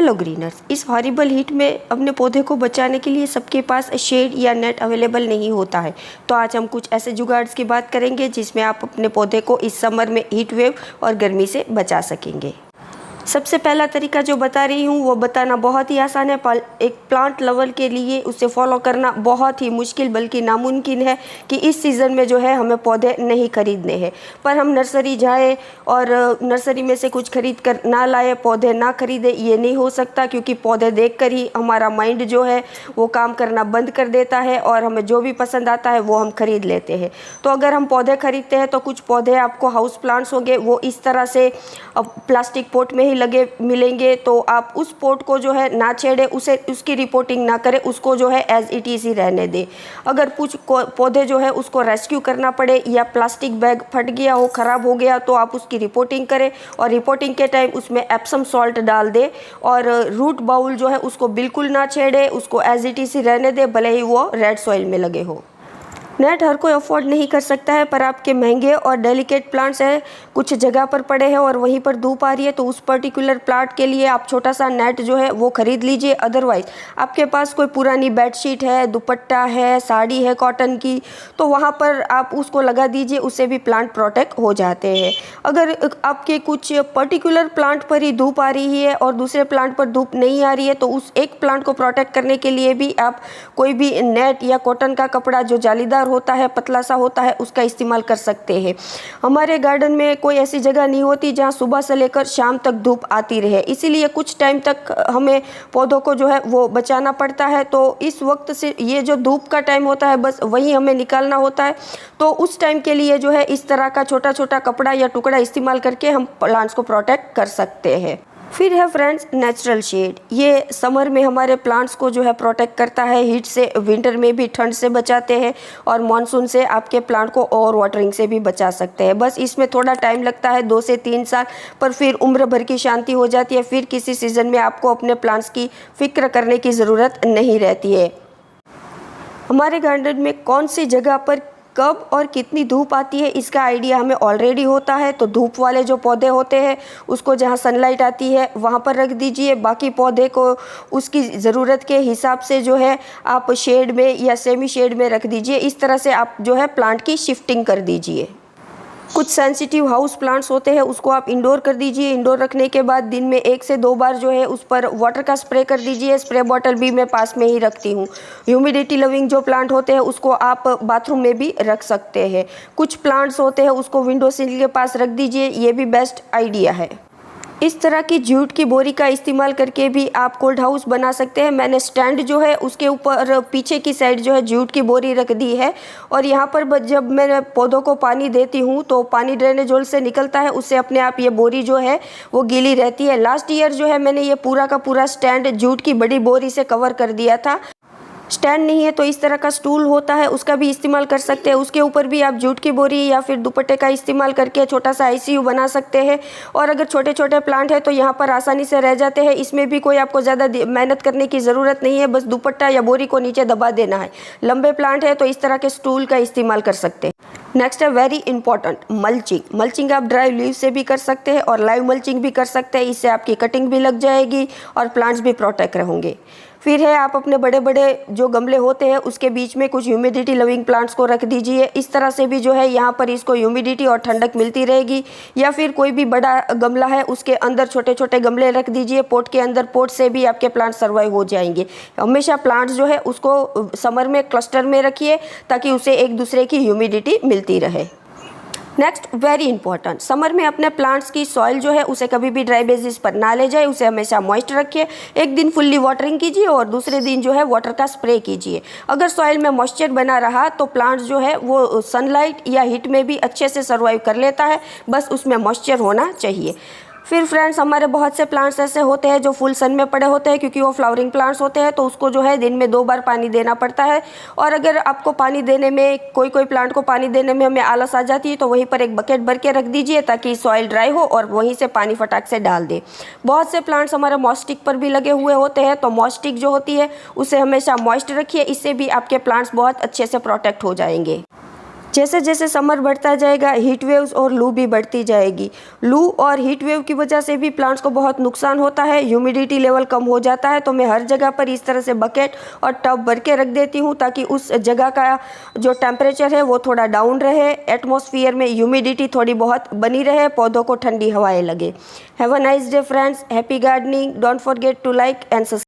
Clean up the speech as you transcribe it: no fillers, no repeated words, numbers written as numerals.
Hello greeners, इस horrible heat में अपने पौधे को बचाने के लिए सबके पास शेड या नेट अवेलेबल नहीं होता है। तो आज हम कुछ ऐसे जुगाड्स की बात करेंगे जिसमें आप अपने पौधे को इस समर में हीट वेव और गर्मी से बचा सकेंगे। सबसे पहला तरीका जो बता रही हूँ वो बताना बहुत ही आसान है। एक प्लांट लवर के लिए उसे फॉलो करना बहुत ही मुश्किल बल्कि नामुमकिन है कि इस सीज़न में जो है हमें पौधे नहीं खरीदने हैं, पर हम नर्सरी जाए और नर्सरी में से कुछ खरीद कर ना लाए, पौधे ना खरीदे, ये नहीं हो सकता। क्योंकि पौधे देखकर ही हमारा माइंड जो है वो काम करना बंद कर देता है और हमें जो भी पसंद आता है वो हम खरीद लेते हैं। तो अगर हम पौधे खरीदते हैं तो कुछ पौधे आपको हाउस प्लांट्स होंगे, वो इस तरह से प्लास्टिक पॉट में ही लगे मिलेंगे। तो आप उस पोट को जो है ना छेड़े, उसे उसकी रिपोर्टिंग ना करें, उसको जो है एज इट इज़ ही रहने दें। अगर कुछ पौधे जो है उसको रेस्क्यू करना पड़े या प्लास्टिक बैग फट गया हो, ख़राब हो गया, तो आप उसकी रिपोर्टिंग करें और रिपोर्टिंग के टाइम उसमें एप्सम सॉल्ट डाल दें और रूट बाउल जो है उसको बिल्कुल ना छेड़े, उसको एज इट इज़ ही रहने दें, भले ही वो रेड सॉइल में लगे हो। नेट हर कोई अफोर्ड नहीं कर सकता है, पर आपके महंगे और डेलिकेट प्लांट्स हैं, कुछ जगह पर पड़े हैं और वहीं पर धूप आ रही है, तो उस पर्टिकुलर प्लांट के लिए आप छोटा सा नेट जो है वो खरीद लीजिए। अदरवाइज आपके पास कोई पुरानी बेडशीट है, दुपट्टा है, साड़ी है कॉटन की, तो वहाँ पर आप उसको लगा दीजिए, उससे भी प्लांट प्रोटेक्ट हो जाते हैं। अगर आपके कुछ पर्टिकुलर प्लांट पर ही धूप आ रही है और दूसरे प्लांट पर धूप नहीं आ रही है, तो उस एक प्लांट को प्रोटेक्ट करने के लिए भी आप कोई भी नेट या कॉटन का कपड़ा जो जालीदार होता है, पतला सा होता है, उसका इस्तेमाल कर सकते हैं। हमारे गार्डन में कोई ऐसी जगह नहीं होती जहां सुबह से लेकर शाम तक धूप आती रहे, इसीलिए कुछ टाइम तक हमें पौधों को जो है वो बचाना पड़ता है। तो इस वक्त से ये जो धूप का टाइम होता है बस वही हमें निकालना होता है। तो उस टाइम के लिए जो है इस तरह का छोटा छोटा कपड़ा या टुकड़ा इस्तेमाल करके हम प्लांट्स को प्रोटेक्ट कर सकते हैं। फिर है फ्रेंड्स नेचुरल शेड। ये समर में हमारे प्लांट्स को जो है प्रोटेक्ट करता है हीट से, विंटर में भी ठंड से बचाते हैं और मानसून से आपके प्लांट को ओवर वाटरिंग से भी बचा सकते हैं। बस इसमें थोड़ा टाइम लगता है, 2 से 3 साल, पर फिर उम्र भर की शांति हो जाती है। फिर किसी सीज़न में आपको अपने प्लांट्स की फिक्र करने की ज़रूरत नहीं रहती है। हमारे गार्डन में कौन सी जगह पर कब और कितनी धूप आती है इसका आइडिया हमें ऑलरेडी होता है। तो धूप वाले जो पौधे होते हैं उसको जहाँ सनलाइट आती है वहाँ पर रख दीजिए, बाकी पौधे को उसकी ज़रूरत के हिसाब से जो है आप शेड में या सेमी शेड में रख दीजिए। इस तरह से आप जो है प्लांट की शिफ्टिंग कर दीजिए। कुछ सेंसिटिव हाउस प्लांट्स होते हैं उसको आप इंडोर कर दीजिए। इंडोर रखने के बाद दिन में 1 से 2 बार जो है उस पर वाटर का स्प्रे कर दीजिए। स्प्रे बॉटल भी मैं पास में ही रखती हूँ। ह्यूमिडिटी लविंग जो प्लांट होते हैं उसको आप बाथरूम में भी रख सकते हैं। कुछ प्लांट्स होते हैं उसको विंडो सिल के पास रख दीजिए, ये भी बेस्ट आइडिया है। इस तरह की जूट की बोरी का इस्तेमाल करके भी आप कोल्ड हाउस बना सकते हैं। मैंने स्टैंड जो है उसके ऊपर पीछे की साइड जो है जूट की बोरी रख दी है और यहाँ पर जब मैं पौधों को पानी देती हूँ तो पानी ड्रेनेज होल से निकलता है, उससे अपने आप ये बोरी जो है वो गीली रहती है। लास्ट ईयर जो है मैंने ये पूरा का पूरा स्टैंड जूट की बड़ी बोरी से कवर कर दिया था। स्टैंड नहीं है तो इस तरह का स्टूल होता है उसका भी इस्तेमाल कर सकते हैं, उसके ऊपर भी आप जूट की बोरी या फिर दुपट्टे का इस्तेमाल करके छोटा सा आईसीयू बना सकते हैं। और अगर छोटे छोटे प्लांट है तो यहाँ पर आसानी से रह जाते हैं, इसमें भी कोई आपको ज़्यादा मेहनत करने की ज़रूरत नहीं है, बस दुपट्टा या बोरी को नीचे दबा देना है। लंबे प्लांट है तो इस तरह के स्टूल का इस्तेमाल कर सकते हैं। नेक्स्ट है वेरी इंपॉर्टेंट मल्चिंग। मल्चिंग आप ड्राई लीव से भी कर सकते हैं और लाइव मल्चिंग भी कर सकते हैं, इससे आपकी कटिंग भी लग जाएगी और प्लांट्स भी प्रोटेक्ट रहेंगे। फिर है आप अपने बड़े बड़े जो गमले होते हैं उसके बीच में कुछ ह्यूमिडिटी लविंग प्लांट्स को रख दीजिए। इस तरह से भी जो है यहाँ पर इसको ह्यूमिडिटी और ठंडक मिलती रहेगी। या फिर कोई भी बड़ा गमला है उसके अंदर छोटे छोटे गमले रख दीजिए, पोट के अंदर, पोट से भी आपके प्लांट सर्वाइव हो जाएंगे। हमेशा प्लांट्स जो है उसको समर में क्लस्टर में रखिए ताकि उसे एक दूसरे की ह्यूमिडिटी मिलती रहे। नेक्स्ट वेरी इंपॉर्टेंट, समर में अपने प्लांट्स की सॉइल जो है उसे कभी भी ड्राई बेसिस पर ना ले जाए, उसे हमेशा मॉइस्ट रखिए। एक दिन फुल्ली वाटरिंग कीजिए और दूसरे दिन जो है वाटर का स्प्रे कीजिए। अगर सॉइल में मॉइस्चर बना रहा तो प्लांट्स जो है वो सनलाइट या हीट में भी अच्छे से सर्वाइव कर लेता है, बस उसमें मॉइस्चर होना चाहिए। फिर फ्रेंड्स हमारे बहुत से प्लांट्स ऐसे होते हैं जो फुल सन में पड़े होते हैं, क्योंकि वो फ्लावरिंग प्लांट्स होते हैं तो उसको जो है दिन में 2 बार पानी देना पड़ता है। और अगर आपको पानी देने में कोई प्लांट को पानी देने में हमें आलस आ जाती है तो वहीं पर एक बकेट भर के रख दीजिए ताकि सॉइल ड्राई हो और वहीं से पानी फटाक से डाल दे। बहुत से प्लांट्स हमारे मॉस्टिक पर भी लगे हुए होते हैं, तो मॉस्टिक जो होती है उसे हमेशा मॉइस्ट रखिए, इससे भी आपके प्लांट्स बहुत अच्छे से प्रोटेक्ट हो जाएंगे। जैसे जैसे समर बढ़ता जाएगा हीट वेव्स और लू भी बढ़ती जाएगी। लू और हीट वेव की वजह से भी प्लांट्स को बहुत नुकसान होता है। ह्यूमिडिटी लेवल कम हो जाता है, तो मैं हर जगह पर इस तरह से बकेट और टब भर के रख देती हूँ ताकि उस जगह का जो टेम्परेचर है वो थोड़ा डाउन रहे, एटमॉस्फेयर में ह्यूमिडिटी थोड़ी बहुत बनी रहे, पौधों को ठंडी हवाएं लगे। Have a nice day friends, happy gardening, don't forget to like and subscribe.